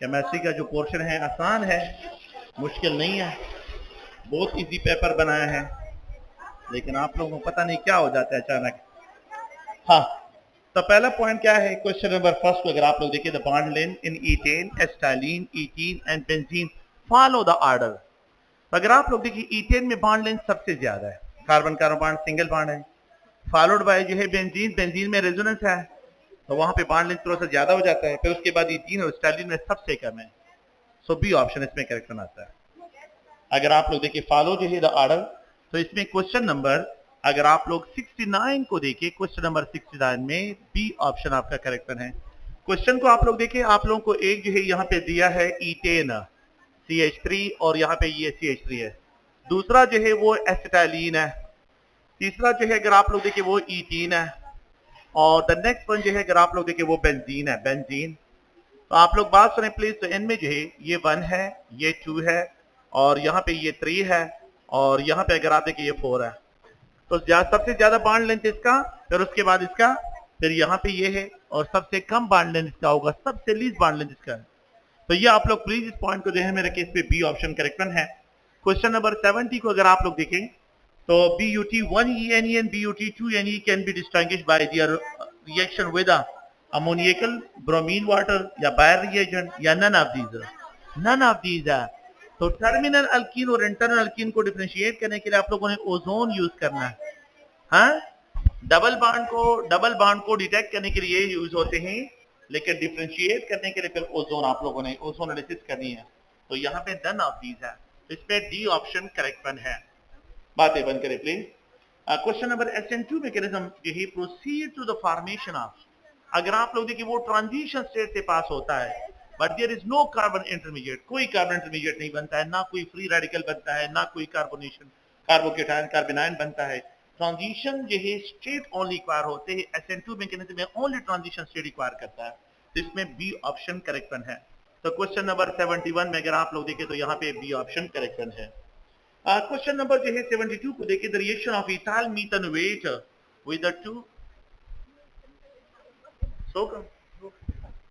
Chemistry का जो portion है आसान है, मुश्किल नहीं है, बहुत इजी पेपर बनाया है, लेकिन आप लोगों को पता नहीं क्या हो जाता है अचानक। हाँ, तो पहला पॉइंट क्या है, क्वेश्चन नंबर फर्स्ट को अगर आप लोग देखिए, the bond length in ethane, acetylene, ethene and benzene follow the order. अगर आप लोग देखिए ईथेन में बॉन्ड लेंथ सबसे ज्यादा है, carbon carbon bond single bond है, फॉलोड बाय जो है बेंजीन, बेंजीन में रेजोनेंस है तो वहां पे बॉन्ड लेंथ थोड़ा सा ज्यादा हो जाता है, फिर उसके बाद ईथीन और एसिटाइलिन में सबसे कम है। सो बी ऑप्शन इसमें करेक्ट आता है। अगर आप लोग देखिए फॉलो जो है द ऑर्डर, तो इसमें क्वेश्चन नंबर अगर आप लोग 69 को देखिए, क्वेश्चन नंबर 69 में बी ऑप्शन आपका करेक्ट है। क्वेश्चन को आप लोग देखिए, आप लोगों को एक जो है यहाँ पे दिया है ईथेन CH3 और यहाँ पे ये CH3 है, दूसरा जो है वो एसिटाइलिन है, तीसरा जो है अगर आप लोग देखिए वो ईथीन है, और द नेक्स्ट वन जो है अगर आप लोग देखिए वो बेंजीन है, बेंजीन। तो आप लोग बात सुने प्लीज, तो इनमें जो है ये 1 है, ये 2 है, और यहाँ पे ये 3 है, और यहाँ पे अगर आप देखिए ये 4 है। तो सबसे ज्यादा बॉन्ड लेंथ इसका, फिर उसके बाद इसका, फिर यहाँ पे ये है, और सबसे कम बॉन्ड लेंथ इसका होगा, सबसे लीस्ट बॉन्ड लेंथ इसका है। तो ये आप लोग प्लीज इस पॉइंट को ध्यान में रखें, इस पे बी ऑप्शन करेक्ट है। क्वेश्चन नंबर 70 को अगर आप लोग देखें, तो BUT1ENE and BUT2NE can be distinguished by their reaction with ammoniacal, bromine water या Bayer reagent या none of these, none of these है। तो टर्मिनल अल्कीन और इंटरनल अल्कीन को डिफरेंशिएट करने के लिए आप लोगों ने ओजोन यूज करना है। हाँ, डबल बॉन्ड को डिटेक्ट करने के लिए यूज होते हैं, लेकिन डिफरेंशिएट करने के लिए फिर ओजोन आप लोगों ने ओजोन एनालिसिस करनी है। तो यहाँ पे नन ऑफ दीज है, इसमें डी ऑप्शन करेक्ट है। बातें बंद करें please. Question number SN2 mechanism यही proceed to the formation of, अगर आप लोग देखिए वो ट्रांजिशन स्टेट से पास होता है, but there is no carbon intermediate, कोई कार्बन इंटरमीडिएट नहीं बनता है, ना कोई फ्री रेडिकल बनता है, ना कोई कार्बोनेशन कार्बोकेटायन कार्बेनाइन बनता है। ट्रांजिशन जो है स्टेट ओनली रिक्वायर होते हैं, SN2 मैकेनिज्म में ओनली ट्रांजिशन स्टेट रिक्वायर करता है, तो इसमें बी ऑप्शन करेक्ट है। तो क्वेश्चन नंबर 71 में अगर आप लोग देखें तो यहाँ पे बी ऑप्शन करेक्ट है। क्वेश्चन नंबर जो है 72 को देखिए, the reaction of ethyl methanoate with the two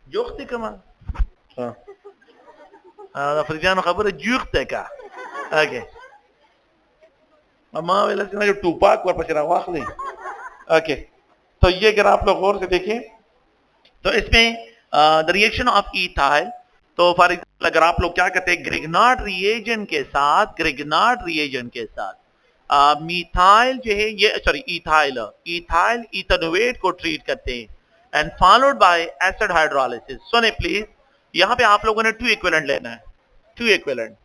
जोखते कमा अफ्रीकान खबर जोखते का ओके अमा वेला से जो टूपाक और पचरा वाखले ओके। तो ये अगर आप लोग गौर से देखें तो इसमें द रिएक्शन ऑफ इथाइल, तो फॉर एग्जाम्पल अगर आप लोग क्या कहते हैं, ग्रिग्नार्ड रिएजेंट के साथ मिथाइल जो है ये सॉरी इथाइल इथेनोएट को ट्रीट करते हैं and followed by acid hydrolysis. सुने प्लीज, यहाँ पे आप लोगों ने 2 इक्विवेलेंट लेना है, 2 इक्विवेलेंट।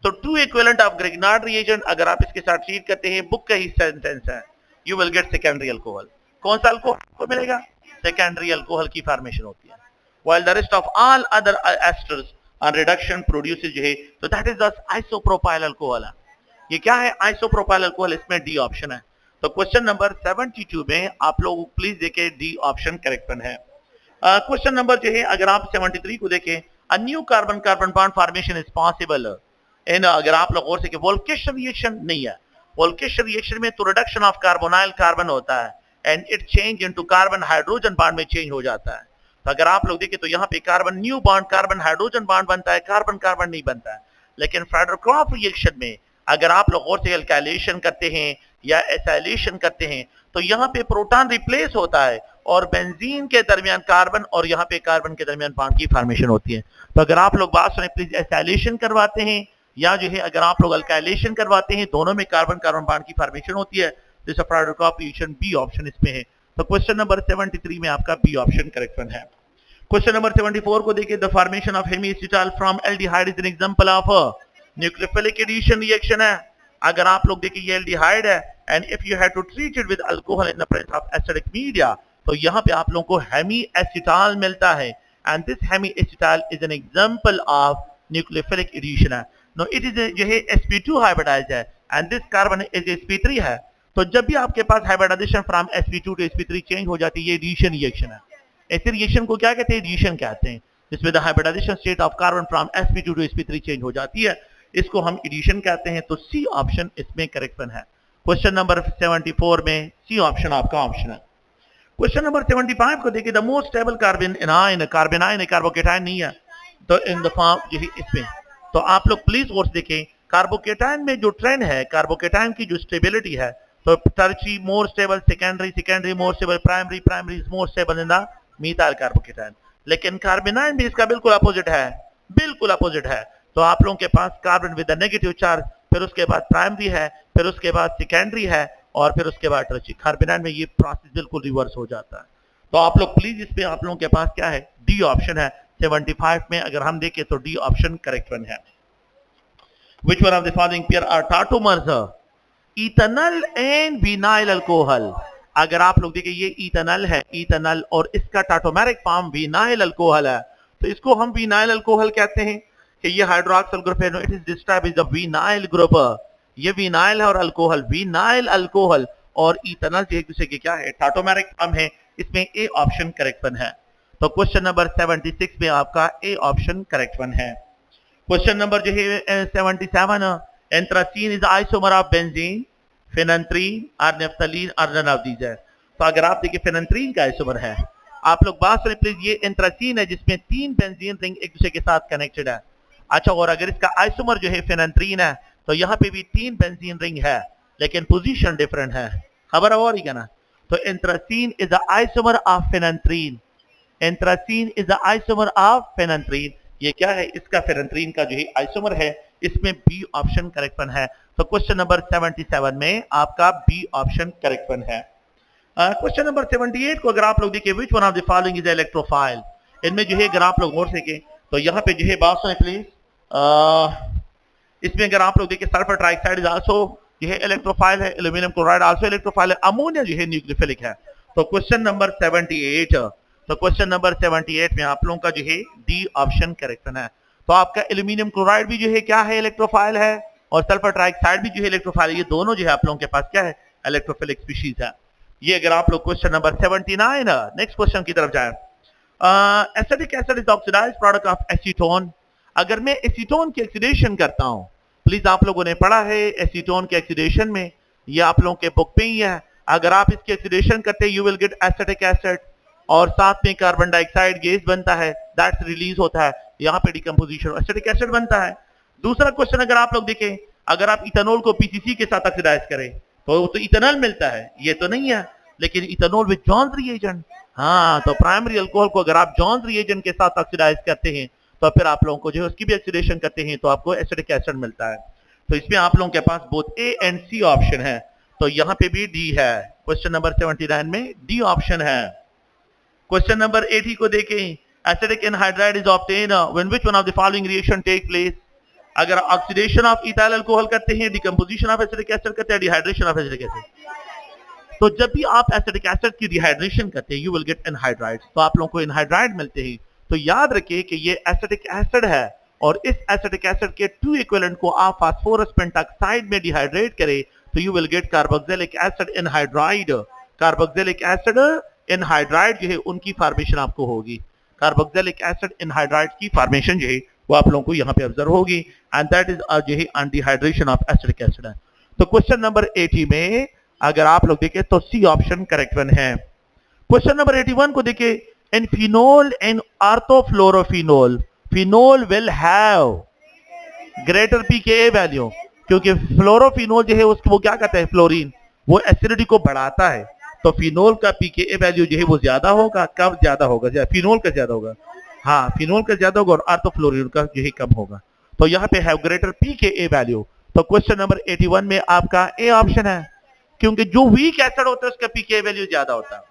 तो 2 इक्विवेलेंट ऑफ ग्रिग्नार्ड रिएजेंट अगर आप इसके साथ ट्रीट करते हैं, बुक का ही सेंटेंस है, you will get secondary alcohol. कौन सा अल्कोहल को मिलेगा? सेकेंडरी अल्कोहल की फॉर्मेशन होती है, while the rest of all other esters on reduction produces जो है, तो that is the isopropyl alcohol है। ये क्या है? isopropyl alcohol, इसमें डी ऑप्शन है। तो क्वेश्चन नंबर 72 में आप लोग प्लीज देखें, डी ऑप्शन करेक्ट है। क्वेश्चन नंबर जो है अगर आप 73 को देखें, a new carbon carbon bond formation is possible in, अगर आप लोग और से वोल्केशन रिएक्शन नहीं है, वोल्केशन रिएक्शन में तो रिडक्शन ऑफ कार्बोनाइल कार्बन होता है and it change into carbon hydrogen bond में चेंज हो जाता है। तो अगर आप लोग देखें तो यहाँ पे carbon new bond carbon hydrogen bond बनता है, कार्बन कार्बन नहीं बनता है। लेकिन फ्रेडर-क्रॉफ्ट रिएक्शन में अगर आप लोग और से अल्काइलेशन करते हैं या एसाइलेशन करते हैं, तो यहाँ पे प्रोटॉन रिप्लेस होता है और बेंजीन के दरमियान कार्बन और यहाँ पे कार्बन के दरमियान बॉन्ड की फॉर्मेशन होती है। तो अगर आप लोग बात सुने प्लीज, एसाइलेशन करवाते हैं या जो है अगर आप लोग अल्काइलेशन करवाते हैं, दोनों में कार्बन कार्बन बॉन्ड की फॉर्मेशन होती है, तो इस फ्रेडर-क्रॉफ्ट रिएक्शन बी ऑप्शन इसमें है। तो क्वेश्चन नंबर 73 में आपका बी ऑप्शन करेक्ट है। क्वेश्चन नंबर 74 को देखिए, the formation of hemiacetal from aldehyde is an example of nucleophilic addition reaction है। अगर आप लोग देखिए ये एल्डिहाइड है and if you have to treat it with alcohol in the presence of acidic media, तो यहाँ पे आप लोगों को हेमीएसिटाइल मिलता है and this hemiacetal is an example of nucleophilic addition है। नो इट इज जो है sp2 हाइब्रिडाइज्ड है and this carbon is sp3 है। तो जब भी आपके पास hybridisation from sp2 to sp3 change हो जाती है, ये एडिशन रिएक्शन है। ऐसे रिएक्शन को क्या कहते हैं? एडिशन कहते हैं, जिसमें the hybridisation state of carbon from sp2 to sp3 change हो जाती है, इसको हम एडिशन कहते हैं। तो सी ऑप्शन इसमें करेक्ट है। क्वेश्चन नंबर 74 में सी ऑप्शन आपका ऑप्शन है। क्वेश्चन नंबर 75 को देखिए, the most stable carbon anion, carbanion है, कार्बोकेटाइन नहीं है, तो इन द फॉर्म जो है इसमें, तो आप लोग प्लीज कोर्स देखें कार्बोकेटाइन में जो ट्रेंड है, कार्बोकेटाइन की जो स्टेबिलिटी है, तो tertiary more stable, secondary more stable, primary more stable in the methyl carbocation. लेकिन कार्बोनाइन भी इसका बिल्कुल अपोजिट है, बिल्कुल अपोजिट है। तो आप लोगों के पास कार्बन विद नेगेटिव चार्ज, फिर उसके बाद प्राइमरी है, फिर उसके बाद सेकेंडरी है, और फिर उसके बाद टर्ची। कार्बोनाइन में ये प्रोसेस बिल्कुल रिवर्स हो जाता है। तो आप लोग प्लीज इसमें आप लोगों के पास क्या है, डी ऑप्शन है 75 में। अगर हम देखें तो डी ऑप्शन करेक्ट वन है। Which one of the following pair are tautomers? Ethanol and vinyl alcohol. अगर आप लोग देखें ये इथेनॉल है, इथेनॉल, और इसका टाटोमेरिक फॉर्म विनाइल अल्कोहल है, तो इसको हम विनाइल अल्कोहल कहते हैं कि ये हाइड्रोक्सिल ग्रुप है। It is described as a vinyl group. ये विनाइल है और अल्कोहल, विनाइल अल्कोहल और इथेनॉल एक दूसरे के क्या है, टाटोमेरिक फॉर्म है। इसमें ए ऑप्शन करेक्ट वन है। तो क्वेश्चन नंबर 76 में आपका ए ऑप्शन करेक्ट वन है। क्वेश्चन नंबर जो है 77, anthracene is isomer of benzene, phenanthrene और नेफ्थलीन और नन ऑफ दीज है। तो अगर आप देखिए फेनेंथ्रीन का आइसोमर है, आप लोग बात सुनिए प्लीज, ये एंथ्रासीन है जिसमें 3 बेंजीन रिंग एक दूसरे के साथ कनेक्टेड है। अच्छा, और अगर इसका आइसोमर जो है फेनेंथ्रीन है, तो यहाँ पे भी 3 बेंजीन रिंग है, लेकिन पोजीशन डिफरेंट है। खबर है और ना? तो anthracene is the isomer of phenanthrene, anthracene is the isomer of phenanthrene. ये क्या है, इसका फेनेंथ्रीन का जो है आइसोमर है। इसमें बी ऑप्शन करेक्ट वन है। तो क्वेश्चन नंबर 77 में आपका बी ऑप्शन करेक्ट वन है। क्वेश्चन नंबर 78 को अगर आप लोग देखिए, which one of the following is electrophile. इनमें जो है अगर आप लोग और देखें तो यहाँ पे जो है बात सुने प्लीज, इसमें अगर आप लोग देखिए सल्फर ट्राइऑक्साइड इज आल्सो जो है इलेक्ट्रोफाइल है, एल्यूमिनियम क्लोराइड आल्सो इलेक्ट्रोफाइल है, अमोनिया जो है न्यूक्लियोफिलिक है। तो क्वेश्चन नंबर 78, तो क्वेश्चन नंबर 78 में आप लोगों का जो है डी ऑप्शन करेक्ट है। तो आपका एल्यूमिनियम क्लोराइड भी जो है क्या है, इलेक्ट्रोफाइल है, और सल्फर ट्राइऑक्साइड भी जो है इलेक्ट्रोफाइल है। ये दोनों जो है आप लोगों के पास क्या है, इलेक्ट्रोफिलिक स्पीशीज है। ये अगर आप लोग क्वेश्चन नंबर 79 नेक्स्ट क्वेश्चन की तरफ जाए, acetic acid is oxidised product of acetone. अगर मैं एसीटोन की ऑक्सीडेशन करता हूं, प्लीज आप लोगों ने पढ़ा है एसीटोन के ऑक्सीडेशन में, ये आप लोगों के बुक पे ही है। अगर आप इसकी ऑक्सीडेशन करते हैं, you will get acetic acid, और साथ में कार्बन डाइऑक्साइड गैस बनता है, दैट्स रिलीज होता है, यहाँ पे डिकम्पोजिशन एसिटिक एसिड बनता है। दूसरा क्वेश्चन अगर आप लोग देखें, अगर आप इथेनॉल को पीसीसी के साथ ऑक्सीडाइज करें तो इथेनॉल मिलता है, ये तो नहीं है, लेकिन इथेनॉल विद जॉन्स रिएजेंट। हाँ, तो प्राइमरी अल्कोहल को अगर आप जॉन्स रिएजेंट के साथ ऑक्सीडाइज करते हैं, तो फिर आप लोगों को जो है उसकी भी ऑक्सीडेशन करते हैं, तो आपको एसिटिक एसिड मिलता है। तो इसमें आप लोगों के पास both A and C option है। तो यहाँ पे भी डी है, क्वेश्चन नंबर 79 में डी ऑप्शन है। क्वेश्चन नंबर 80 को देखें, acidic anhydride is obtain when which one of the following reaction take place. अगर ऑक्सीडेशन ऑफ इथाइल अल्कोहल करते हैं, डिकम्पोजिशन ऑफ एसिडिक एसिड करते हैं, डिहाइड्रेशन ऑफ एसिडिक एसिड, तो जब भी आप एसिडिक एसिड की डिहाइड्रेशन करते हैं, यू विल गेट एनहाइड्राइड, तो आप लोगों को एनहाइड्राइड मिलते हैं। तो याद रखिए कि ये एसिडिक एसिड है, और इस एसिडिक एसिड के 2 इक्विवेलेंट को आप फास्फोरस पेंटॉक्साइड में डिहाइड्रेट करें, तो you will get carboxylic acid anhydride. Carboxylic acid anhydride जो है उनकी फॉर्मेशन आपको होगी, कार्बोक्सिलिक एसिड एनहाइड्राइड की फॉर्मेशन जो है वो आप लोगों को यहाँ पे ऑब्जर्व होगी, एंड दैट इज जो है अनडिहाइड्रेशन ऑफ एसिडिक एसिड है। तो क्वेश्चन नंबर 80 में अगर आप लोग देखें तो सी ऑप्शन करेक्ट वन है। क्वेश्चन नंबर 81 को देखें, in phenol and orthofluorophenol, phenol will have greater pKa value, क्योंकि फ्लोरोफिनोल जो है उसको वो क्या कहता है, फ्लोरीन, वो एसिडिटी को बढ़ाता है। तो फिनोल का पीकेए वैल्यू जो है वो ज्यादा होगा। कब ज्यादा होगा? फिनोल का ज्यादा होगा, हाँ फिनोल का ज्यादा होगा, और ऑर्थोफ्लोरोफिनोल का जो है कम होगा। तो यहाँ पे हैव ग्रेटर पीकेए वैल्यू। तो क्वेश्चन नंबर 81 में आपका ए ऑप्शन है, क्योंकि जो वीक एसिड होता है उसका पीके वैल्यू ज्यादा होता है,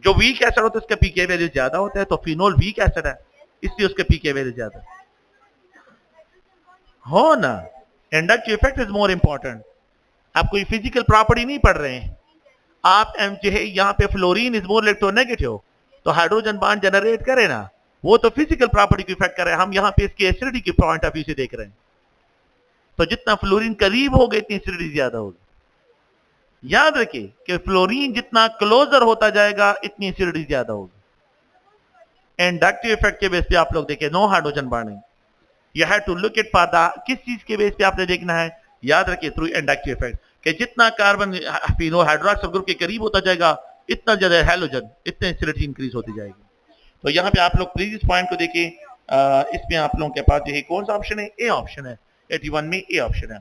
जो वीक एसिड होता है उसका पीके वैल्यू ज्यादा होता है। तो फिनोल वीक एसिड है, इसलिए उसका पीके वैल्यू ज्यादा है, हो ना। Inductive effect is more important. आप कोई फिजिकल प्रॉपर्टी नहीं पढ़ रहे हैं, आप जो है यहाँ पे फ्लोरीन इज मोर इलेक्ट्रोनेगेटिव, तो हाइड्रोजन बॉन्ड जनरेट करे ना, वो तो फिजिकल प्रॉपर्टी को इफेक्ट कर रहे हैं। हम यहाँ पे इसकी एसिडिटी के पॉइंट ऑफ व्यू से देख रहे हैं। तो जितना फ्लोरीन करीब होगा इतनी एसिडिटी ज्यादा होगी। याद रखिए कि फ्लोरीन जितना क्लोजर होता जाएगा इतनी एसिडिटी ज्यादा होगी। इंडक्टिव इफेक्ट के बेस पे आप लोग देखें, no hydrogen bonding, you have to look at for the, किस चीज के बेस पे आपने देखना है, याद रखिए थ्रू इंडक्टिव इफेक्ट, कि जितना कार्बन फिनो हाइड्रोक्साइड ग्रुप के करीब होता जाएगा इतना ज्यादा हैलोजन, इतनी एसिडिटी इंक्रीज होती जाएगी। तो यहाँ पे आप लोग प्लीज इस पॉइंट को देखिए इसमें आप लोगों के पास जो है कौन सा ऑप्शन है? ए ऑप्शन है। 81 में ए ऑप्शन है।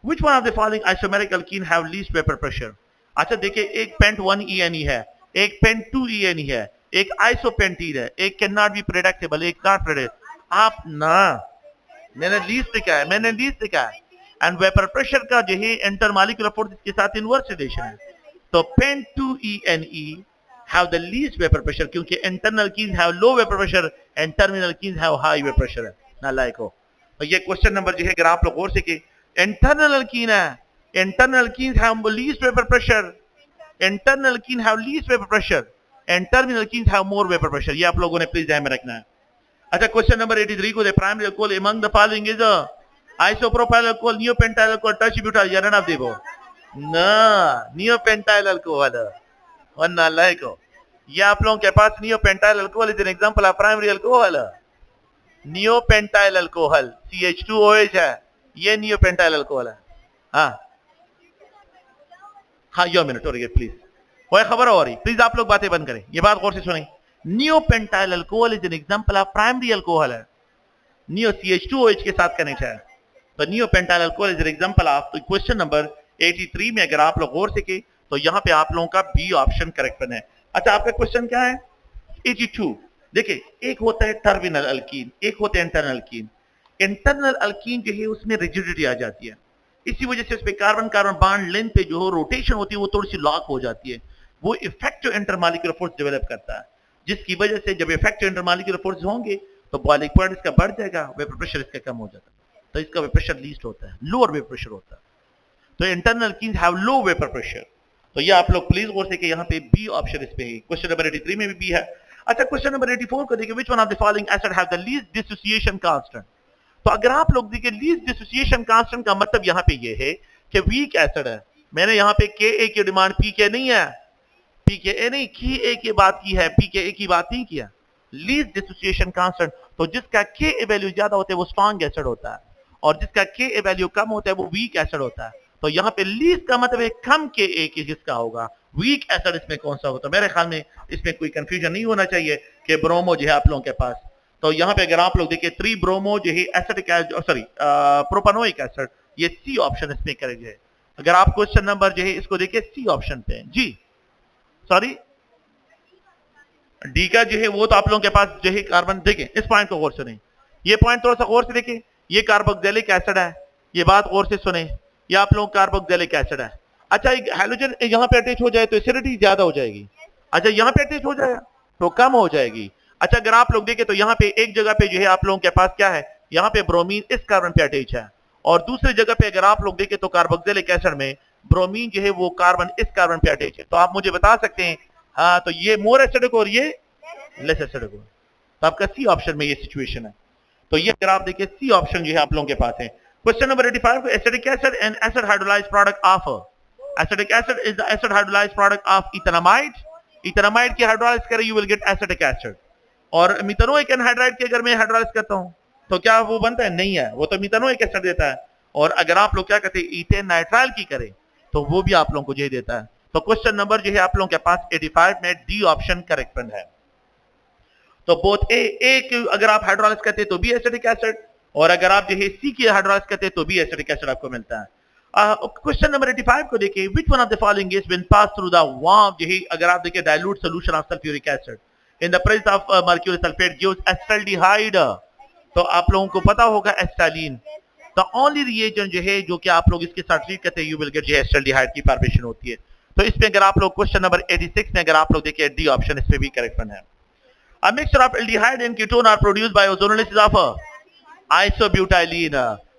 Which one of the following isomeric alkene have least vapor pressure? अच्छा देखिए, एक पेंट 1 ENE है, एक पेंट 2 ENE है, एक आइसोपेंटीन है, एक कैन नॉट बी प्रेडिक्टेबल, एक नॉट प्रेडिक्ट। आप ना, मैंने लीस्ट लिखा है, मैंने लीस्ट लिखा है। एंड वेपर प्रेशर का जो है इंटरमॉलिक्यूलर फोर्स के साथ इनवर्स रिलेशन है। तो paint 2 ENE have the least vapor pressure क्योंकि internal alkenes have low vapor pressure and terminal alkenes have high vapor pressure है। नालायक हो। तो ये क्वेश्चन नंबर जो है अगर आप लोग गौर से कि internal alkene है, internal alkenes have least vapor pressure, internal alkene have least vapor pressure and terminal alkenes have more vapor pressure। ये आप लोगों ने प्लीज ध्यान में रखना है। अच्छा, क्वेश्चन नंबर 83 को, the primary alcohol among the following is a isopropyl alcohol, neopentyl alcohol, tertibutyl, या none of the above? ना, neopentyl alcohol और नालायक हो। ये आप लोगों के पास neopentyl alcohol is an example of primary alcohol। neopentyl alcohol CH2OH है, ये neopentyl alcohol है। हाँ यो मिनट हो रही है प्लीज, कोई खबर हो रही, प्लीज आप लोग बातें बंद करें, ये बात गौर से सुनें। neopentyl alcohol is an example of primary alcohol है, नियो CH2OH के साथ कनेक्ट है। तो neopentyl alcohol is an example of, तो क्वेश्चन नंबर 83 में अगर आप लोग गौर से की तो यहाँ पे आप लोगों का बी ऑप्शन करेक्ट है। अच्छा, आपका क्वेश्चन क्या है? 82। देखिए, एक होता है टर्मिनल अल्कीन, एक होता है इंटरनल अल्कीन। इंटरनल अल्कीन जो है उसमें रिजिडिटी आ जाती है, इसी वजह से उसमें कार्बन कार्बन बॉन्ड लेंथ पे जो रोटेशन होती है वो थोड़ी सी लॉक हो जाती है। वो इफेक्टिव इंटरमॉलिक्यूलर फोर्स डेवलप करता है, जिसकी वजह से जब इफेक्टिव इंटरमॉलिक्यूलर फोर्स होंगे तो बॉइलिंग पॉइंट इसका बढ़ जाएगा, वेपर प्रेशर इसका कम हो जाता है, तो इसका वेपर प्रेशर लीस्ट होता है, लोअर वेपर प्रेशर होता है। तो internal alkenes have low vapour pressure. तो ये आप लोग प्लीज गौर से कि यहाँ पे बी ऑप्शन इस पे है। क्वेश्चन नंबर 83 में भी बी है। अच्छा, क्वेश्चन नंबर 84 को देखिए, which one of the following acid have the least dissociation constant? तो अगर आप लोग देखिए लीस्ट डिसोसिएशन कांस्टेंट का मतलब यहाँ पे ये है कि वीक एसिड है। मैंने यहाँ पे के की डिमांड पी के नहीं है, पी के ए नहीं, की ए की बात की है, पी के ए की बात नहीं किया। लीस्ट डिसोसिएशन कांस्टेंट, तो जिसका के वैल्यू ज्यादा होता है वो स्ट्रॉन्ग एसिड होता है, और जिसका के वैल्यू कम होता है वो वीक एसिड होता है। तो यहाँ पे लीस्ट का मतलब है कम के ए की जिसका होगा, वीक एसिड इसमें कौन सा होता है? मेरे ख्याल में इसमें कोई कंफ्यूजन नहीं होना चाहिए कि ब्रोमो जो है आप लोगों के पास। तो यहाँ पे अगर आप लोग देखिए 3 ब्रोमो जो है एसिडिक सॉरी प्रोपानोइक एसिड, ये सी ऑप्शन इसमें करेक्ट है। अगर आप क्वेश्चन नंबर जो है इसको देखिए सी ऑप्शन पे जी, सॉरी डी का जो है वो तो आप लोगों के पास जो है कार्बन, देखिए इस पॉइंट को गौर से सुने, ये पॉइंट थोड़ा सा गौर से देखिए, ये कार्बोक्सिलिक एसिड है, ये बात गौर से सुने, ये आप लोग कार्बोक्सिलिक एसिड है। अच्छा, हाइड्रोजन यहाँ पे अटैच हो जाए तो एसिडिटी ज्यादा हो जाएगी। अच्छा, यहाँ पे अटैच हो जाए तो कम हो जाएगी। अच्छा, अगर आप लोग देखें तो यहाँ पे एक जगह पे जो है आप लोगों के पास क्या है, यहाँ पे ब्रोमीन इस कार्बन पे अटैच है, और दूसरी जगह पे अगर आप लोग देखें तो कार्बोक्सिलिक एसिड में ब्रोमीन जो है वो कार्बन इस कार्बन पे अटैच है। तो आप मुझे बता सकते हैं, हाँ तो ये मोर एसिडिक और ये लेस एसिडिक हो, तो आपका सी ऑप्शन में ये सिचुएशन है। तो ये अगर आप देखिए सी ऑप्शन जो है आप लोगों के पास है। Question number 85, acetic acid and acid hydrolyzed product of acetic acid is the acid hydrolyzed product of ethanamide। ethanamide की हाइड्रोलाइज करें you will get acetic acid, और मिथेनोइक एनहाइड्राइड की अगर मैं हाइड्रोलाइज करता हूं तो क्या वो बनता है? नहीं है, वो तो मिथेनोइक एसिड देता है। और अगर आप लोग क्या कहते हैं इथेन नाइट्राइल की करें तो वो भी आप लोगों को यही देता है। तो क्वेश्चन नंबर जो है आप लोगों के पास 85 में डी ऑप्शन करेक्ट है। तो बोथ ए अगर आप हाइड्रोलाइज करते हैं तो भी एसिटिक एसिड, और अगर आप जो है सी की हाइड्रोलाइज करते हैं तो भी एसिटिक एसिड आपको मिलता है। क्वेश्चन नंबर 85 को देखिए, which one of the following is been pass through the warm, जो है अगर आप देखिए dilute solution of sulphuric acid in the presence of mercury sulphate gives acetaldehyde. तो आप लोगों को पता होगा एसिटालीन, द ओनली रिएजेंट जो है जो कि आप लोग इसके साथ ट्रीट करते हैं यू विल गेट जो एसिटाल्डिहाइड की फॉर्मेशन होती है। तो इसमें अगर आप लोग क्वेश्चन नंबर 86 में अगर आप लोग देखिए डी ऑप्शन इसमें भी करेक्ट है। A mixture of aldehyde and ketone are produced by ozonolysis of isobutylene।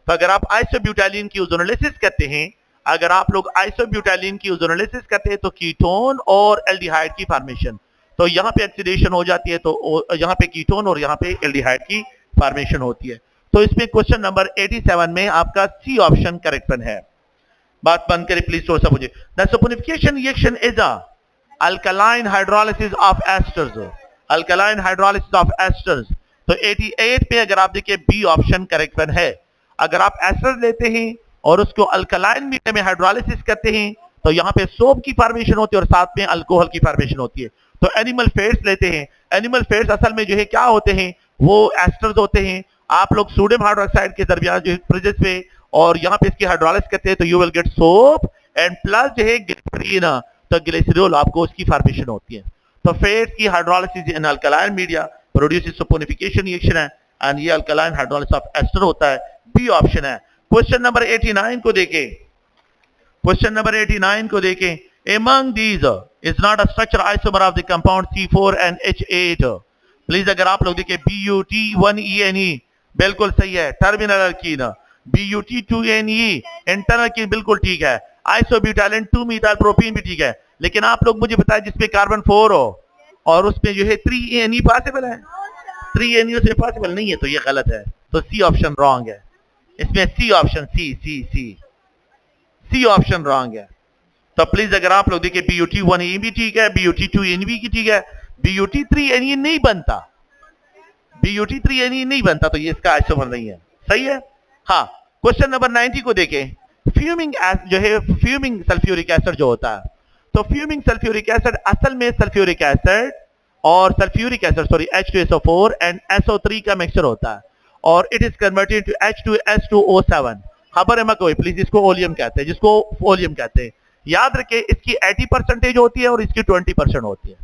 तो अगर आप isobutylene की ओजोनोलिसिस करते हैं, अगर आप लोग isobutylene की ओजोनोलिसिस करते हैं तो कीटोन और एल्डिहाइड की फॉर्मेशन, तो यहाँ पे ऑक्सीडेशन हो जाती है, तो यहाँ पे कीटोन और यहाँ पे एल्डिहाइड की फॉर्मेशन होती है। तो इसमें क्वेश्चन नंबर 87 में आपका सी ऑप्शन करेक्ट है। बात बंद करें प्लीज, थोड़ा सा मुझे। The saponification reaction is a alkaline hydrolysis of esters, alkaline hydrolysis of esters. तो 88 पे अगर आप देखिए बी ऑप्शन करेक्ट है। अगर आप एस्टर लेते हैं और उसको अल्कलाइन मीडियम में हाइड्रोलिसिस करते हैं तो यहाँ पे सोप की फॉर्मेशन होती है और साथ में अल्कोहल की फॉर्मेशन होती है। तो एनिमल फेट्स लेते हैं, एनिमल फेट्स असल में जो है क्या होते हैं, वो एस्टर्स होते हैं। आप लोग सोडियम हाइड्रोक्साइड के दरमियान जो प्रेजेंस पे और यहाँ पे इसकी हाइड्रोलिसिस करते हैं तो you will get soap and plus जो है ग्लिसरीन, तो ग्लिसरॉल आपको उसकी फॉर्मेशन होती है। तो फेट्स की hydrolysis in alkaline media produces saponification reaction है एंड ये अल्कलाइन हाइड्रोलिसिस ऑफ एस्टर होता है। बी ऑप्शन है। क्वेश्चन नंबर 89 को देखें। क्वेश्चन नंबर 89 को देखें। Among these is not a structure isomer of the compound C4 and H8. Please अगर आप लोग देखें BUT1ENE बिल्कुल सही है, terminal alkyne. BUT2NE internal alkyne बिल्कुल ठीक है। आइसोब्यूटाइलिन 2 मिथाइल प्रोपीन भी ठीक है। लेकिन आप लोग मुझे बताएं जिसमें कार्बन 4 हो और उसमें जो है 3NE पॉसिबल है? 3NE उसमें पॉसिबल नहीं है, तो ये गलत है। तो सी ऑप्शन रॉन्ग है। इसमें C option C option wrong है। तो प्लीज अगर आप लोग देखिए BUT1E भी ठीक है, BUT2NE भी ठीक है, BUT3NE नहीं बनता, BUT3NE नहीं बनता, तो ये इसका आइसोमर नहीं है। सही है। हाँ, क्वेश्चन नंबर 90 को देखें। फ्यूमिंग जो है फ्यूमिंग सल्फ्यूरिक एसिड जो होता है, तो फ्यूमिंग सल्फ्यूरिक एसिड असल में सल्फ्यूरिक एसिड और sulphuric acid sorry H2SO4 and SO3 का मिक्सचर होता है और it is converted to H2S2O7। खबर है कोई, प्लीज इसको ओलियम कहते हैं, जिसको ओलियम कहते हैं। याद रखें इसकी 80% होती है और इसकी 20% होती है।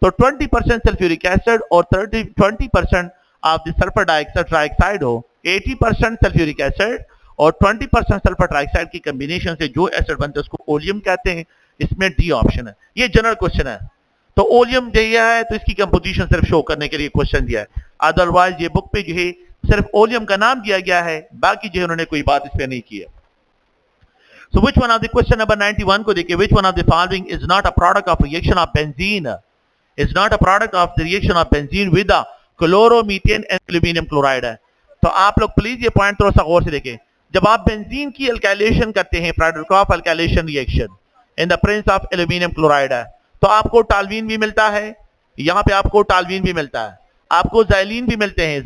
तो 20% सल्फ्यूरिक एसिड और 20% ऑफ द सल्फर ट्राइऑक्साइड हो, 80% सल्फ्यूरिक एसिड और 20% सल्फर ट्राइऑक्साइड की कॉम्बिनेशन से जो एसिड बनते हैं उसको ओलियम कहते हैं। इसमें डी ऑप्शन है। ये जनरल क्वेश्चन है। तो ओलियम दिया है तो इसकी कंपोजिशन सिर्फ शो करने के लिए क्वेश्चन दिया है, अदरवाइज ये बुक पे जो है सिर्फ ओलियम का नाम दिया गया है, बाकी जो उन्होंने कोई बात इस पे नहीं की है। So which one of the question number 91 को देखिए, which one of the following is not a product of reaction of benzene? Is not a product of the reaction of benzene with the chloromethane and aluminum chloride है। तो आप लोग please ये point थोड़ा सा गौर से देखें। जब आप बेंजीन की अल्काइलेशन करते हैं, product of alkylation reaction in the presence of aluminium chloride है, तो आपको टालवीन भी मिलता है, यहाँ पे आपको टालवीन भी मिलता है, आपको जाइलिन भी मिलते हैं।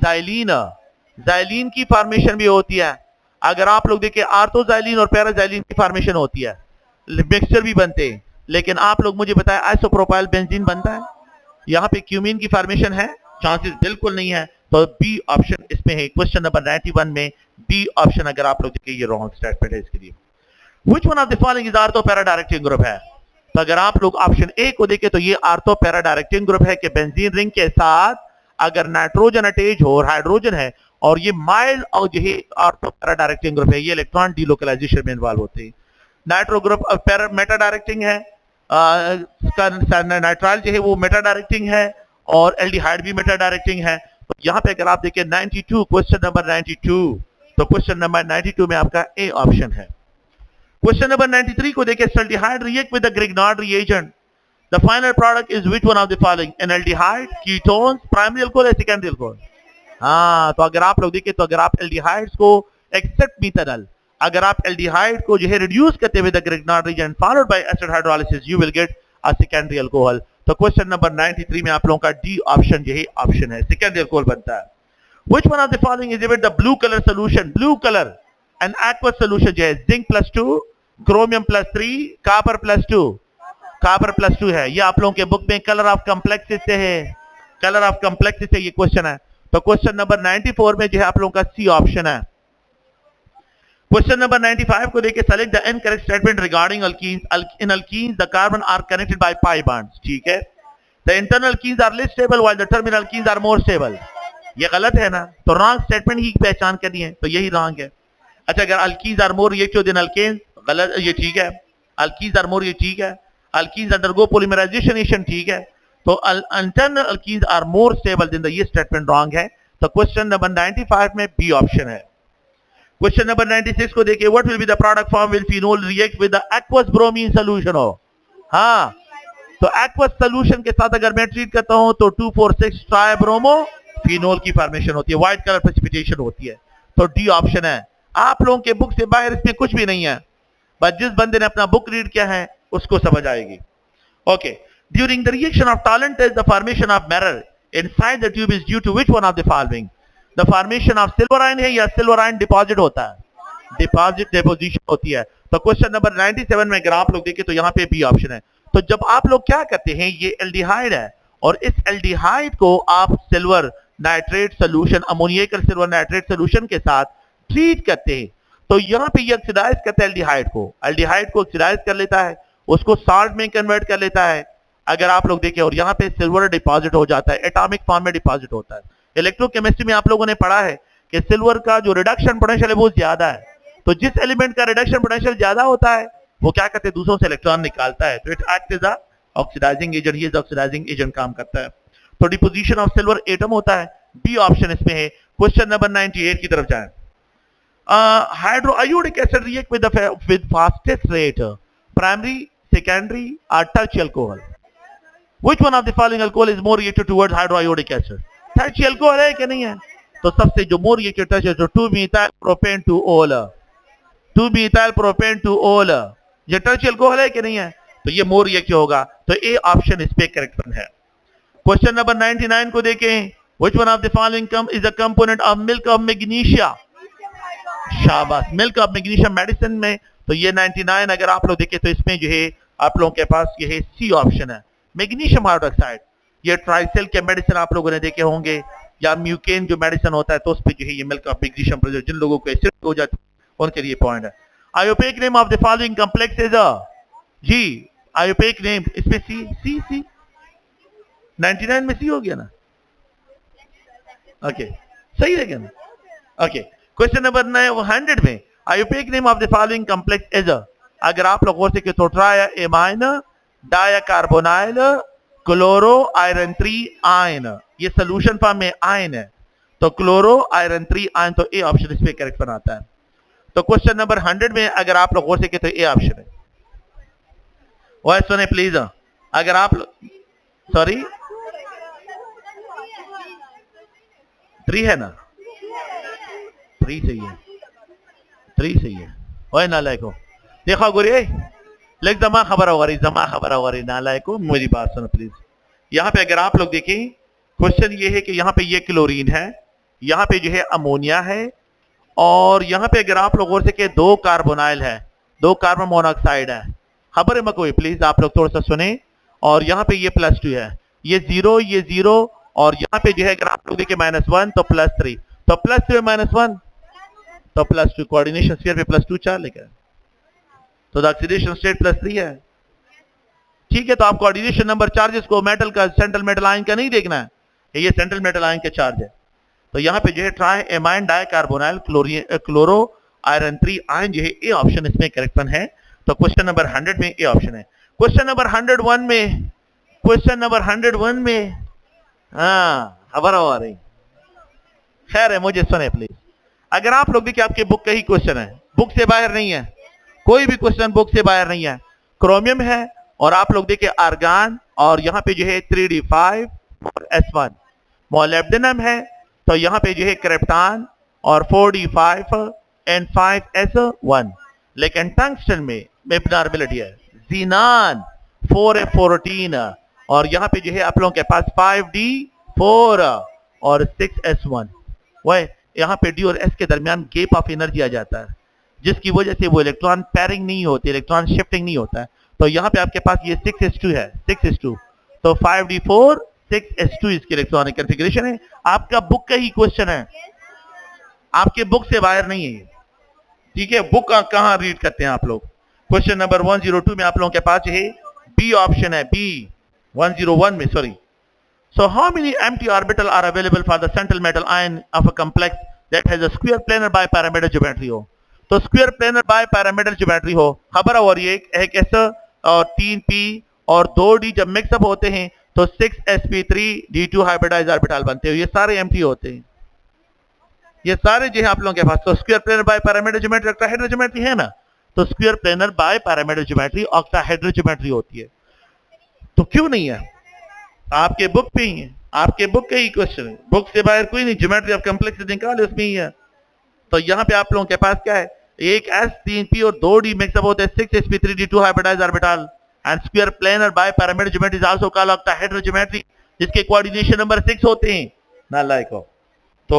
जाइलिन की फॉर्मेशन भी होती है। अगर आप लोग देखें आर्थोजाइलिन और पैराजाइलिन की फॉर्मेशन होती है, मिक्सचर भी बनते हैं। लेकिन आप लोग मुझे बताएं आइसोप्रोपाइल बेंजीन बनता है? यहाँ पे क्यूमीन की फॉर्मेशन है? चांसेस बिल्कुल नहीं है। तो बी ऑप्शन इसमें है। क्वेश्चन नंबर 91 में बी ऑप्शन अगर आप लोग देखें ये रॉन्ग स्टेटमेंट है इसके लिए। Which one of the following is ortho para directing group है? तो अगर आप लोग ऑप्शन ए को देखें तो ये आर्थो पैरा डायरेक्टिंग ग्रुप है कि बेंजीन रिंग के साथ अगर नाइट्रोजन अटैच हो और हाइड्रोजन है और ये माइल्ड और जो है आर्थो पैरा डायरेक्टिंग ग्रुप है, ये इलेक्ट्रॉन डीलोकलाइजेशन में इन्वॉल्व होते हैं। Nitro group para Meta directing है, नाइट्राइल जो है वो मेटा डायरेक्टिंग है और एल्डिहाइड भी मेटा डायरेक्टिंग है। तो यहाँ पे अगर आप देखें 92 क्वेश्चन नंबर 92, तो क्वेश्चन नंबर 92 में आपका ए ऑप्शन है। क्वेश्चन नंबर 93 को देखें, aldehyde react with the Grignard reagent, the final product is which one of the following? Aldehyde, ketones, primary alcohol या सेकेंडरी अल्कोहल? हाँ, तो अगर आप लोग देखें तो अगर आप एल्डिहाइड्स को एक्सेप्ट मिथानल, अगर आप एल्डिहाइड को जो है रिड्यूस करते हुए the Grignard reagent followed by acid hydrolysis you will get a secondary alcohol. तो क्वेश्चन नंबर 93 में आप लोगों का डी ऑप्शन जो है ऑप्शन है, सेकेंडरी अल्कोहल बनता है। Which one of the following is the blue colour solution? Blue colour and aqueous solution जो है जिंक +2, क्रोमियम +3, कॉपर +2, कॉपर +2 है। ये आप लोगों के बुक में कलर ऑफ कॉम्प्लेक्सेस से है, कलर ऑफ कॉम्प्लेक्सेस से ये क्वेश्चन है। तो क्वेश्चन नंबर 94 में जो है आप लोगों का सी ऑप्शन है। क्वेश्चन नंबर 95 को देखिए, select the incorrect statement regarding alkenes. In alkenes the carbon are connected by pi bonds, ठीक है। The internal alkenes are less stable while the terminal alkenes are more stable. ये गलत है ना, तो रॉन्ग स्टेटमेंट ही पहचान करनी है, तो यही रॉन्ग है। अच्छा, अगर alkenes are more reactive than alkanes, गलत, ये ठीक है। अल्कीन्स आर मोर, ये ठीक है। अल्कीन्स अंडरगो पॉलीमराइजेशन, ठीक है। तो internal alkenes are more stable than the, ये स्टेटमेंट रॉन्ग है। तो क्वेश्चन नंबर 95 में बी ऑप्शन है। क्वेश्चन नंबर 96 को देखिए, what will be the product form when phenol react with the aqueous bromine solution हो? हाँ, तो एक्वस सॉल्यूशन के साथ अगर मैं ट्रीट करता हूं तो 2,4,6 ट्राइब्रोमो फिनोल की फॉर्मेशन होती है, व्हाइट कलर प्रेसिपिटेशन होती है। तो डी ऑप्शन है। आप लोगों के बुक से बाहर इसमें कुछ भी नहीं है, बस जिस बंदे ने अपना बुक रीड किया है उसको समझ आएगी। Okay, during the reaction of Tollens test the formation of mirror inside the tube is due to which one of the following? The formation of silver ion है या silver ion deposit होता है? deposition होती है। तो question number 97 में अगर आप लोग देखें तो यहाँ पे बी ऑप्शन है। तो जब आप लोग क्या करते हैं, ये एल्डिहाइड है और इस एल्डिहाइड को आप silver nitrate solution, ammonium silver nitrate solution के साथ ट्रीट करते हैं तो यहाँ पे ये ऑक्सीडाइज करता है एल्डिहाइड को ऑक्सीडाइज कर लेता है, उसको साल्ट में कन्वर्ट कर लेता है। अगर आप लोग देखें और यहाँ पे सिल्वर डिपॉजिट हो जाता है, एटॉमिक फॉर्म में डिपॉजिट होता है। इलेक्ट्रोकेमिस्ट्री में आप लोगों ने पढ़ा है कि सिल्वर का जो रिडक्शन पोटेंशियल है वो ज्यादा है, तो जिस एलिमेंट का रिडक्शन पोटेंशियल ज्यादा होता है वो क्या करते हैं, दूसरों से इलेक्ट्रॉन निकालता है, तो it act as oxidising agent, ये ऑक्सीडाइजिंग एजेंट काम करता है। तो डिपोजिशन ऑफ सिल्वर एटम होता है, बी ऑप्शन इसमें है। क्वेश्चन नंबर 98 की तरफ जाएं। Hydroiodic acid react with fastest rate, primary, secondary or tertiary alcohol. Which one of the following alcohol is more reactive towards hydroiodic acid? Tertiary alcohol है कि नहीं है? तो सबसे जो more reactive tertiary, तो 2-methyl propane to ol, 2-methyl propane to ol, ये tertiary alcohol है कि नहीं है? तो ये more reactive होगा, तो A ऑप्शन इस पे करेक्ट है। क्वेश्चन नंबर 99 को देखें। Which one of the following is a component of milk of magnesia? शाबाश, मिल्क ऑफ मैग्नीशियम मेडिसिन में, तो ये 99 अगर आप लोग देखें तो इसमें जो है आप लोगों के पास ये है सी ऑप्शन है, मैग्नीशियम हाइड्रोक्साइड। ये ट्राइसेल के मेडिसिन आप लोगों ने देखे होंगे, या म्यूकेन जो मेडिसिन होता है तो उस पे जो है ये मिल्क ऑफ मैग्नीशियम, जिन लोगों को एसिड हो जाती है उनके लिए पॉइंट है। IUPAC name of the following complex is जी, आयोपेक नेम इसमें सी सी सी 99 में सी हो गया ना, ओके सही है क्या ना, ओके। क्वेश्चन नंबर 100 में IUPAC name of the following complex is, अगर आप लोग गौर से कि तो tri amine dicarbonyl chloro iron 3 ion, ये सोल्यूशन फॉर्म में आयन है, तो क्लोरो आयरन 3 आयन, तो ए ऑप्शन इस पे करेक्ट बनाता है। तो क्वेश्चन नंबर 100 में अगर आप लोग गौर से कि तो ए ऑप्शन है। वॉइस सुने प्लीज, अगर आप सॉरी 3 है ना, 3 सही है, 3 सही है। ओए नालायको देखो गुरी लेक जमा खबर होगा रही नालायको, मेरी बात सुनो प्लीज। यहाँ पे अगर आप लोग देखें क्वेश्चन ये है कि यहाँ पे ये क्लोरीन है, यहाँ पे जो है अमोनिया है, और यहाँ पे अगर आप लोग और से 2 कार्बोनाइल है, 2 कार्बन मोनोऑक्साइड है। खबर मकोई प्लीज आप लोग थोड़ा सा सुने, और यहाँ पे ये +2 है, ये 0 और यहाँ पे जो है अगर आप लोग देखें -1 तो +3, तो +3 -1 तो +2, कोऑर्डिनेशन स्फीयर पे +2 4 लेकर, तो द ऑक्सीडेशन स्टेट +3 है, ठीक है। तो आप कोऑर्डिनेशन नंबर चार्जेस को मेटल का, सेंट्रल मेटल आयन का नहीं देखना है, ये सेंट्रल मेटल आयन का चार्ज है। तो यहाँ पे जो है tri amine dicarbonyl chloro iron 3 ion जो है ए ऑप्शन इसमें करेक्ट है। तो क्वेश्चन नंबर 100 में ए ऑप्शन है। क्वेश्चन नंबर 101 में हाँ खबर आ रही, खैर है, मुझे सुने प्लीज। अगर आप लोग देखिए आपके बुक का ही क्वेश्चन है, बुक से बाहर नहीं है, कोई भी क्वेश्चन बुक से बाहर नहीं है। क्रोमियम है और आप लोग देखिए आर्गान, और यहाँ पे जो है 3d5 S1। मोलिब्डेनम है तो यहाँ पे जो है क्रिप्टॉन और 4d5 and 5s1। लेकिन टंगस्टन में एबनॉर्मलिटी है, ज़ीनान 4f14, और यहाँ पे जो है आप लोगों के पास 5d4 और 6s1। वह यहाँ पे डी और एस के दरमियान गैप ऑफ एनर्जी आ जाता है, जिसकी वजह से वो इलेक्ट्रॉन पैरिंग नहीं होती, इलेक्ट्रॉन शिफ्टिंग नहीं होता है। तो यहाँ पे आपके पास ये 6s2 है, 6s2, तो 5d4 6s2 इसकी इलेक्ट्रॉनिक कॉन्फ़िगरेशन है। आपका बुक का ही क्वेश्चन है, आपके बुक से बाहर नहीं है, ठीक है। बुक कहाँ रीड करते हैं आप लोग। क्वेश्चन नंबर 102 में आप लोगों के पास है बी ऑप्शन है, बी 101 में sorry. So how many empty orbitals are available for the central metal ion of a complex that has a square planar bipyramidal geometry हो? तो square planar bipyramidal geometry हो, खबर हो रही है एक ऐसा 3p और 2d जब मिक्सअप होते हैं तो 6sp3 d2 हाइब्रिडाइज ऑर्बिटल बनते हैं, ये सारे एम्प्टी होते हैं, ये सारे जो है आप लोगों के पास। तो square planar bipyramidal geometry octahedral geometry है ना, तो square planar bipyramidal geometry octahedral geometry होती है। तो क्यों नहीं है, आपके बुक पे ही है, आपके बुक का ही क्वेश्चन है, बुक से बाहर कोई नहीं। ज्योमेट्री ऑफ कॉम्प्लेक्स निकाले उसमें ही है। तो यहाँ पे आप लोगों के पास क्या है, एक s 3p और 2d मिक्सअप होते हैं 6sp3 d2 hybridised orbital, and square planar bipyramidal geometry is also called octahedral geometry, जिसके कोऑर्डिनेशन नंबर 6 होते हैं ना लाइक हो। तो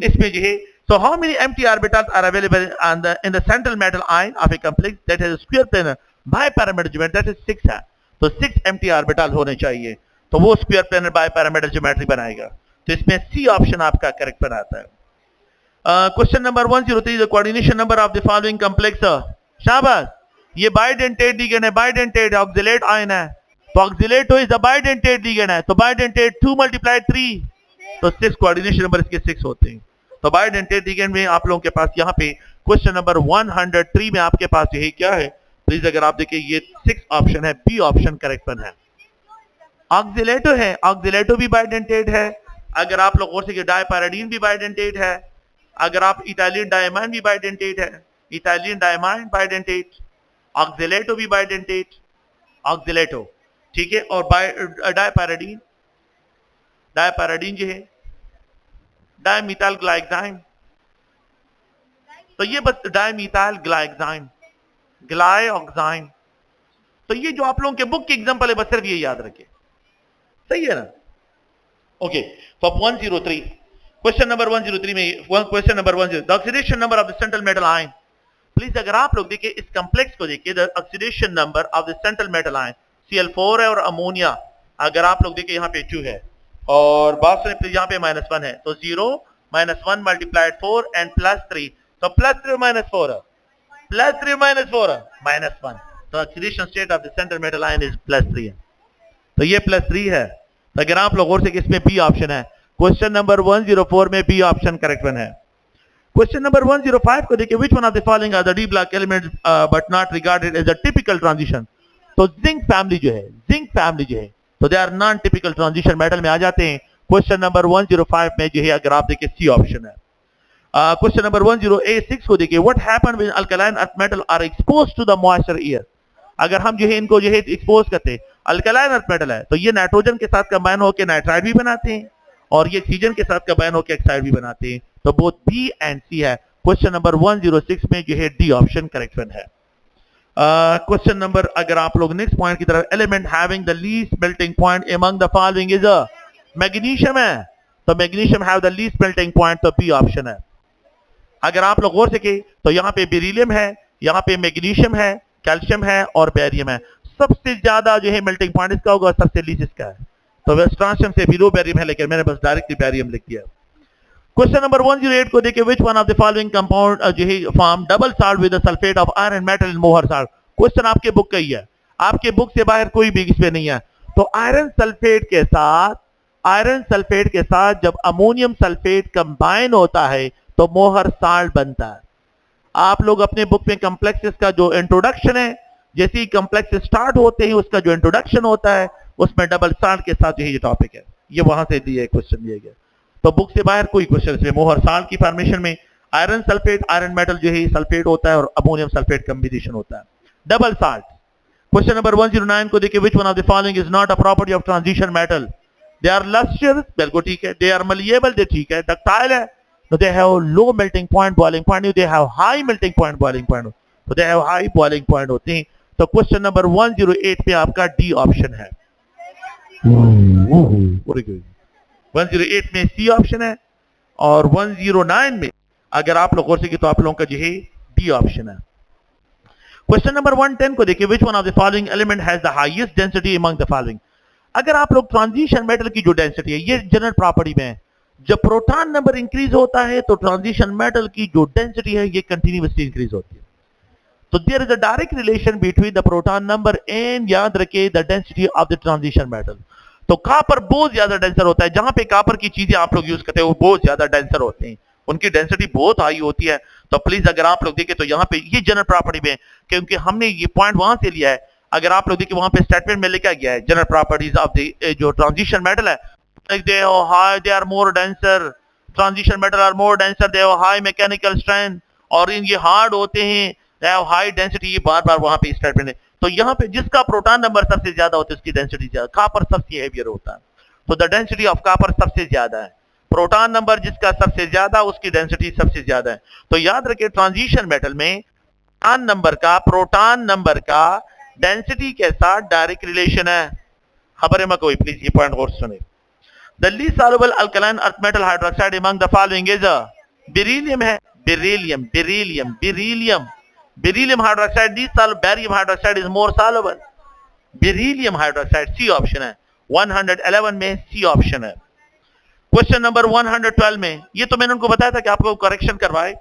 इसमें जो है, so how many empty orbitals are available in the central metal ion of a complex that has a square planar bipyramidal geometry, that is 6 है, तो 6 empty orbitals होने चाहिए, तो वो स्क्वायर प्लेनर बाइपैरामिडल ज्योमेट्री बनाएगा। तो इसमें सी ऑप्शन आपका करेक्ट बनाता है। Question number 103, the coordination number of the following complex. शाबाश, ये बाइडेंटेट लिगेंड है, बाइडेंटेट ऑक्सिलेट आयन है, तो ऑक्सिलेटो इज द बाइडेंटेट लिगेंड है, तो बाइडेंटेट 2 × 3, तो 6 कोऑर्डिनेशन नंबर इसके 6 होते हैं। तो बाइडेंटेट लिगेंड में आप लोगों के पास यहाँ पे क्वेश्चन नंबर 103 में आपके पास यही क्या है, प्लीज अगर आप देखिए ये 6 ऑप्शन है, बी ऑप्शन करेक्ट वन है। ऑक्सिलेटो है, ऑक्सिलेटो भी बाइडेंटेट है। अगर आप लोग और से डायपैराडीन भी बाइडेंटेट है। अगर आप इटालियन डायमाइन भी बाइडेंटेट है, इटालियन डायमाइन बाइडेंटेट, ऑक्सिलेटो भी बाइडेंटेट, ऑक्सिलेटो ठीक है। और डायपैराडीन, डायपैराडीन जो है डायमीथाइल ग्लाइक्साइम, तो ये बस डायमीथाइल ग्लाइक्साइम, ग्लाइऑक्साइम, तो ये जो आप लोगों के बुक के एग्जांपल है बस सिर्फ ये याद रखें, सही है ना। ओके, तो 103 क्वेश्चन नंबर 103 में question number 10, the oxidation number of the central metal ion. Please अगर आप लोग देखिए इस कॉम्प्लेक्स को देखिए, the oxidation number of the central metal ion Cl4 है और अमोनिया, अगर आप लोग देखिए यहाँ पे 2 है और बात सुने यहाँ पे -1 है, तो 0 -1 × 4 एंड +3, तो +3 -4 है, +3 -4 है, -1, तो oxidation state of the central metal ion is +3 है, तो ये +3 है। तो अगर आप लोग और से इसमें बी ऑप्शन है, क्वेश्चन नंबर 104 में बी ऑप्शन करेक्ट वन है। क्वेश्चन नंबर 105 को देखिए, which one of the following are the D block elements but not regarded as a typical transition. तो जिंक फैमिली जो है, जिंक फैमिली जो है, तो they are non typical transition metal में आ जाते हैं। क्वेश्चन नंबर 105 में जो है अगर आप देखिए सी ऑप्शन है। क्वेश्चन नंबर 106 को देखिए, what happen when alkaline earth metal are exposed to the moisture air. अगर हम जो है इनको जो है एक्सपोज करते हैं, अल्कलाइन अर्थ मेटल है तो ये नाइट्रोजन के साथ कंबाइन होकर नाइट्राइड भी बनाते हैं और ये ऑक्सीजन के साथ कंबाइन होकर ऑक्साइड भी बनाते हैं, तो बोथ बी एंड सी है। क्वेश्चन नंबर 106 में जो है डी ऑप्शन करेक्ट वन है। क्वेश्चन नंबर अगर आप लोग नेक्स्ट पॉइंट की तरफ, element having the least melting point among the following is a magnesium है, तो magnesium have the least melting point, तो बी ऑप्शन है। अगर आप लोग गौर से के तो यहाँ पे बेरिलियम है, यहाँ पे मैग्नीशियम है, कैल्शियम है और बेरियम है। सबसे ज्यादा जो है मेल्टिंग पॉइंट इसका होगा, सबसे लीस्ट इसका है, तो स्ट्रांशियम से बिलो बेरियम है, लेकिन मैंने बस डायरेक्टली बेरियम लिख दिया। क्वेश्चन नंबर 108 को देखिए, which one of the following compound जो है form double salt with the sulphate of iron metal इन मोहर सॉल्ट। क्वेश्चन आपके बुक का ही है, आपके बुक से बाहर कोई भी इसमें नहीं है। तो आयरन सल्फेट के साथ जब अमोनियम सल्फेट कंबाइन होता है तो मोहर सॉल्ट बनता है। आप लोग अपने बुक में कॉम्प्लेक्सेस का जो इंट्रोडक्शन है, जैसे ही कॉम्प्लेक्स स्टार्ट होते हैं उसका जो इंट्रोडक्शन होता है उसमें डबल सॉल्ट के साथ ये टॉपिक है, ये वहां से दिए क्वेश्चन दिए गए। तो बुक से बाहर कोई क्वेश्चन इसमें मोहर सॉल्ट की फॉर्मेशन में आयरन सल्फेट, आयरन मेटल जो है सल्फेट होता है और अमोनियम सल्फेट कॉम्बिनेशन होता है, डबल सॉल्ट। क्वेश्चन नंबर 109 को देखिए, which one of the following is not a property of transition metal. They are lustrous, बिल्कुल ठीक है। दे आर मलिएबल, दे ठीक है। डक्टाइल है, तो they have low melting point, boiling point, they have high melting point, boiling point, तो they have high boiling point होते हैं। तो क्वेश्चन नंबर 108 पे आपका डी ऑप्शन है। 108 में सी ऑप्शन है और 109 में अगर आप लोग गौर से तो आप लोगों का जो है डी ऑप्शन है। क्वेश्चन नंबर 110 को देखिए, which one of the following element has the highest density among the following. अगर आप लोग ट्रांजिशन मेटल की जो डेंसिटी है, ये जनरल प्रॉपर्टी में है, जब प्रोटॉन नंबर इंक्रीज होता है तो ट्रांजिशन मेटल की जो डेंसिटी है ये कंटिन्यूअसली इंक्रीज होती है। तो there is a direct relation between the proton number and, याद रखिए, the density of the transition metal. तो कॉपर बहुत ज्यादा डेंसर होता है, जहां पे कॉपर की चीजें आप लोग यूज करते हैं वो बहुत ज्यादा डेंसर होते हैं, उनकी डेंसिटी बहुत हाई होती है। तो प्लीज अगर आप लोग देखें तो यहाँ पे ये जनरल प्रॉपर्टी में, क्योंकि हमने ये पॉइंट वहां से लिया है, अगर आप लोग देखें वहां पे स्टेटमेंट में लिखा गया है जनरल प्रॉपर्टीज ऑफ द जो ट्रांजिशन मेटल है, they are more denser, transition metal are more denser, they have high mechanical strength, और इन ये हार्ड होते हैं, they have high density, ये बार बार वहां पे स्टेटमेंट है। तो यहाँ पे जिसका प्रोटॉन नंबर सबसे ज्यादा होता है उसकी डेंसिटी ज्यादा, कॉपर सबसे हेवियर होता है, तो द डेंसिटी ऑफ कॉपर सबसे ज्यादा है। प्रोटॉन नंबर जिसका सबसे ज्यादा उसकी डेंसिटी सबसे ज्यादा है। तो याद रखिए ट्रांजिशन मेटल में प्रोटॉन नंबर का डेंसिटी के साथ डायरेक्ट रिलेशन है। खबर में कोई प्लीज ये पॉइंट और सुने। The least soluble alkaline earth metal hydroxide among the following is a beryllium है, beryllium hydroxide, least soluble, barium hydroxide is more soluble, beryllium hydroxide, C option है। 111 में C ऑप्शन है। क्वेश्चन नंबर 112 में ये तो मैंने उनको बताया था कि आपको करेक्शन करवाए।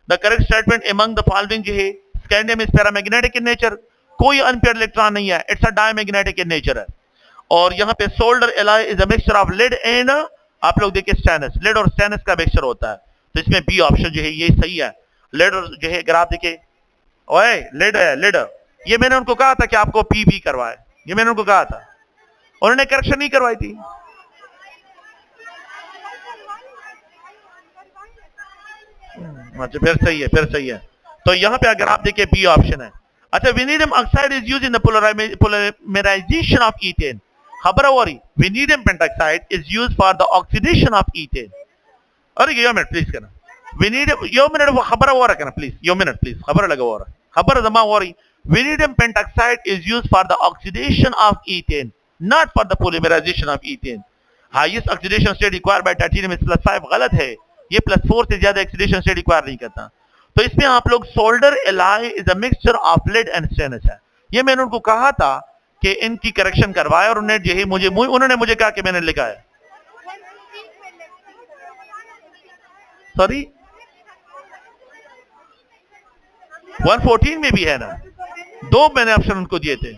The correct statement among the following जो है, scandium is paramagnetic in nature, कोई अनपेयर्ड इलेक्ट्रॉन नहीं है, it's a diamagnetic in nature है। और यहाँ पे solder alloy is a mixture of lead and, आप लोग देखिए स्टेनस, लेड और स्टेनस का मिक्सचर होता है, तो इसमें बी ऑप्शन जो है ये सही है। लेड और जो है, अगर आप देखिए ओए लेड है, लेड, ये मैंने उनको कहा था कि आपको पी भी करवाए, ये मैंने उनको कहा था, उन्होंने करेक्शन नहीं करवाई थी। अच्छा फिर सही है, फिर सही है। तो यहाँ पे अगर आप देखिए बी ऑप्शन है। अच्छा, vanadium oxide is used in the polymerization of ethane. खबर हो रही, vanadium pentoxide is used for the oxidation of ethane. अरे यो मिनट प्लीज करना, वेनेडियम यो मिनट वो खबर हो रहा करना प्लीज, यो मिनट प्लीज, खबर लगा हो रहा, खबर जमा हो रही। Vanadium pentoxide is used for the oxidation of ethane, not for the polymerization of ethane. Highest oxidation state required by titanium is +5, गलत है, ये +4 से ज्यादा ऑक्सीडेशन स्टेट रिक्वायर नहीं करता। तो इसमें आप लोग solder alloy is a mixture of lead and stannous है, ये मैंने उनको कहा था कि इनकी करेक्शन करवाए, और उन्होंने जो है उन्होंने मुझे कहा कि मैंने लिखा है, सॉरी 114 में भी है ना, दो मैंने ऑप्शन उनको दिए थे।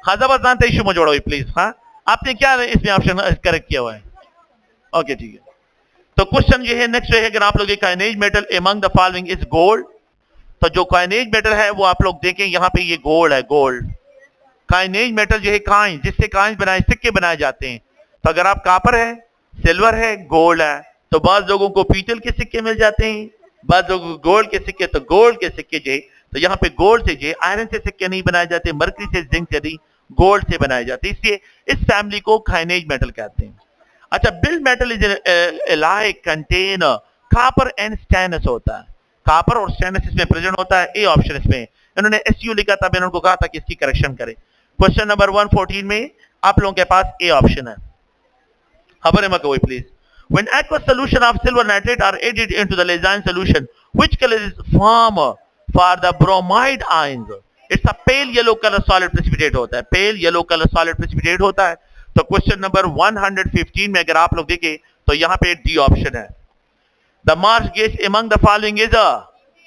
खाजाबाद इशू में जोड़ो प्लीज। हाँ, आपने क्या इसमें ऑप्शन करेक्ट किया हुआ है? ओके ठीक है। तो क्वेश्चन ये है नेक्स्ट है, अगर आप लोग kinase metal among the following is gold, तो जो काइनेज मेटल है वो आप लोग देखें यहाँ पे ये गोल्ड है, गोल्ड। काइनेज मेटल जो है काइन, जिससे काइन बनाए, सिक्के बनाए जाते हैं। तो अगर आप कापर है, सिल्वर है, गोल्ड है, तो बाद लोगों को पीतल के सिक्के मिल जाते हैं, बाद लोगों को गोल्ड के सिक्के, तो गोल्ड के सिक्के जो है, तो यहाँ पे गोल्ड से जो है आयरन से सिक्के नहीं बनाए जाते, मरकरी से, जिंक से नहीं, गोल्ड से बनाए जाते, इसलिए इस फैमिली को काइनेज मेटल कहते हैं। अच्छा, bill metal is alloy contain copper and stannous होता है, कॉपर और स्टेनस इसमें प्रेजेंट होता है, ए ऑप्शन इसमें। इन्होंने एसयू लिखा था, मैंने उनको कहा था कि इसकी करेक्शन करें। क्वेश्चन नंबर 114 में आप लोगों के पास ए ऑप्शन है, खबर है मकोई please. When aqueous solution of silver nitrate are added into the Lezine solution, which color is formed for the bromide ions? It's a pale yellow color solid precipitate होता है, pale yellow color solid precipitate होता है। तो question number 115 में अगर आप लोग देखें तो यहाँ पे डी ऑप्शन है। The Marsh gas among the following is,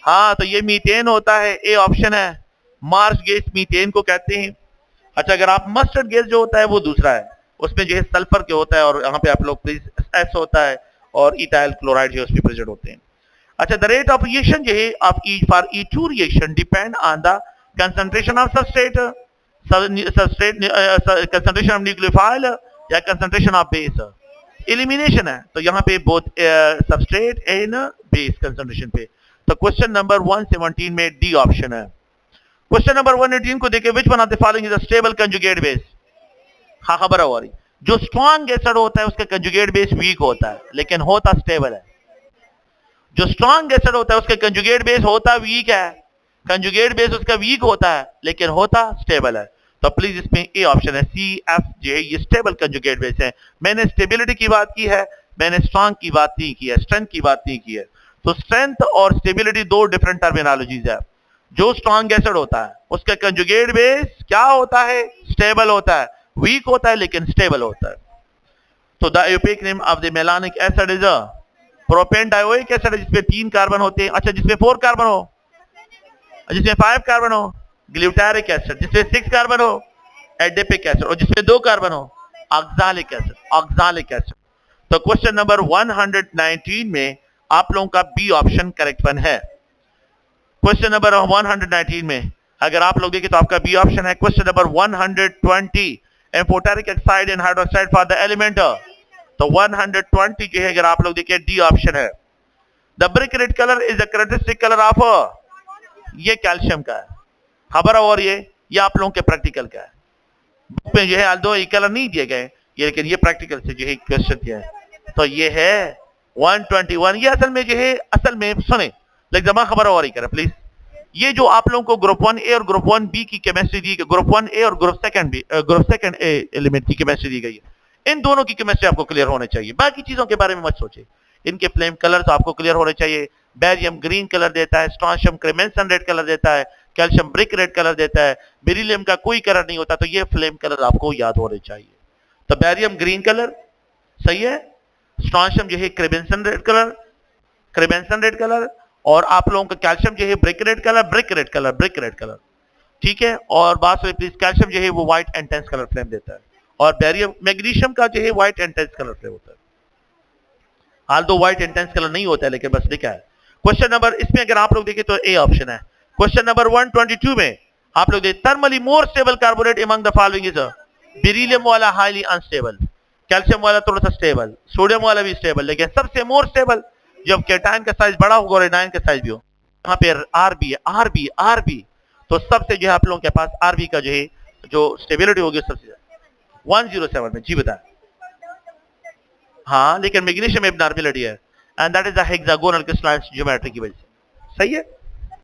हाँ तो ये मीथेन होता है, ए ऑप्शन है। मार्श गैस मीथेन को कहते हैं। अच्छा, अगर आप मस्टर्ड गैस जो होता है वो दूसरा है, उसमें जो है सल्फर के होता है, और यहाँ पे आप लोग प्लीज एस होता है, और इथाइल क्लोराइड जो उसमें प्रेजेंट होते हैं। अच्छा, द रेट ऑफ रिएक्शन जो है of for E2 reaction depend on the concentration of substrate, concentration of nucleophile या कंसंट्रेशन ऑफ बेस। एलिमिनेशन है, तो यहाँ पे both substrate and base concentration पे। तो क्वेश्चन नंबर 117 में डी ऑप्शन है। क्वेश्चन नंबर 118 को देखिए, which one of the following is a stable conjugate base? हाँ, खबर हो रही, जो स्ट्रॉन्ग एसिड होता है उसका कंजुगेट बेस वीक होता है, लेकिन होता स्टेबल है। जो स्ट्रॉन्ग एसिड होता है उसका कंजुगेट बेस होता वीक है, कंजुगेट बेस उसका वीक होता है, लेकिन होता स्टेबल है। तो प्लीज इसमें ए ऑप्शन है, सी एफ जे, ये स्टेबल कंजुगेट बेस है। मैंने स्टेबिलिटी की बात की है, मैंने स्ट्रॉन्ग की बात नहीं की है, स्ट्रेंथ की बात नहीं की है। तो स्ट्रेंथ और स्टेबिलिटी दो डिफरेंट टर्मिनोलॉजीज है। जो स्ट्रॉन्ग एसिड होता है उसका कंजुगेट बेस क्या होता है? स्टेबल होता है, वीक होता है लेकिन स्टेबल होता है। तो the IUPAC name of the malonic acid is propane dioic acid, जिसमें 3 कार्बन होते हैं। अच्छा, जिसमें 4 कार्बन हो, जिसमें 5 कार्बन हो ग्लूटारिक एसिड, जिसमें 6 कार्बन हो एडिपिक एसिड, और जिसमें 2 कार्बन हो ऑक्सालिक एसिड, ऑक्सालिक एसिड। तो क्वेश्चन नंबर 119 में आप लोगों का बी ऑप्शन करेक्ट वन है। क्वेश्चन नंबर 119 में अगर आप लोग देखें तो आपका बी ऑप्शन है। Question number 120, amphoteric oxide and hydroxide for the element, तो 120 जो है अगर आप लोग देखें डी ऑप्शन है। The brick red colour is the characteristic colour of, ये कैल्शियम का है, खबर और ये आप लोगों के प्रैक्टिकल का है। बुक में जो है दो ये कलर नहीं दिए गए, ये लेकिन ये प्रैक्टिकल से जो है क्वेश्चन दिया है। तो ये है 121, ये असल में जो है, असल में सुने लेकिन जमा खबर और करें प्लीज। ये जो आप लोगों को ग्रुप 1A और ग्रुप 1B की केमिस्ट्री दी गई, ग्रुप 1A और ग्रुप सेकंड ए एलिमेंट की केमिस्ट्री दी गई है, इन दोनों की केमिस्ट्री आपको क्लियर होने चाहिए। बाकी चीजों के बारे में मत सोचिए, इनके फ्लेम कलर्स आपको क्लियर होने चाहिए। बैरियम ग्रीन कलर देता है, स्ट्रॉन्शियम क्रेमेंसन रेड कलर देता है, कैल्शियम ब्रिक रेड कलर देता है, बेरिलियम का कोई कलर नहीं होता, तो ये फ्लेम कलर आपको याद होने चाहिए। तो बैरियम ग्रीन कलर, सही है। स्ट्रॉन्शियम जो है क्रेबेंसन रेड कलर, और आप लोगों का कैल्शियम जो है ब्रिक रेड कलर, ठीक है। और बात सुनिए प्लीज, कैल्शियम जो है वो व्हाइट इंटेंस कलर फ्लेम देता है, और बैरियम मैग्नीशियम का जो है व्हाइट इंटेंस कलर फ्लेम होता है। हाल तो व्हाइट इंटेंस कलर नहीं होता है, लेकिन बस लिखा है। क्वेश्चन नंबर, इसमें अगर आप लोग देखें तो ए ऑप्शन है। क्वेश्चन नंबर 122 में आप लोग देखें, thermally more stable carbonate among the following is beryllium वाला हाईली अनस्टेबल, कैल्शियम वाला थोड़ा सा स्टेबल, सोडियम वाला भी स्टेबल, लेकिन सबसे मोर स्टेबल जब कैटायन का साइज बड़ा होगा और एनायन का साइज भी हो, यहाँ पे आरबी, तो सबसे जो है आप लोगों के पास आरबी का जो है जो स्टेबिलिटी होगी सबसे 107 में। जी बताएं। हाँ, लेकिन मैग्नीशियम में एबनॉर्मलिटी है, and that is the hexagonal crystalline geometry की वजह से। सही है।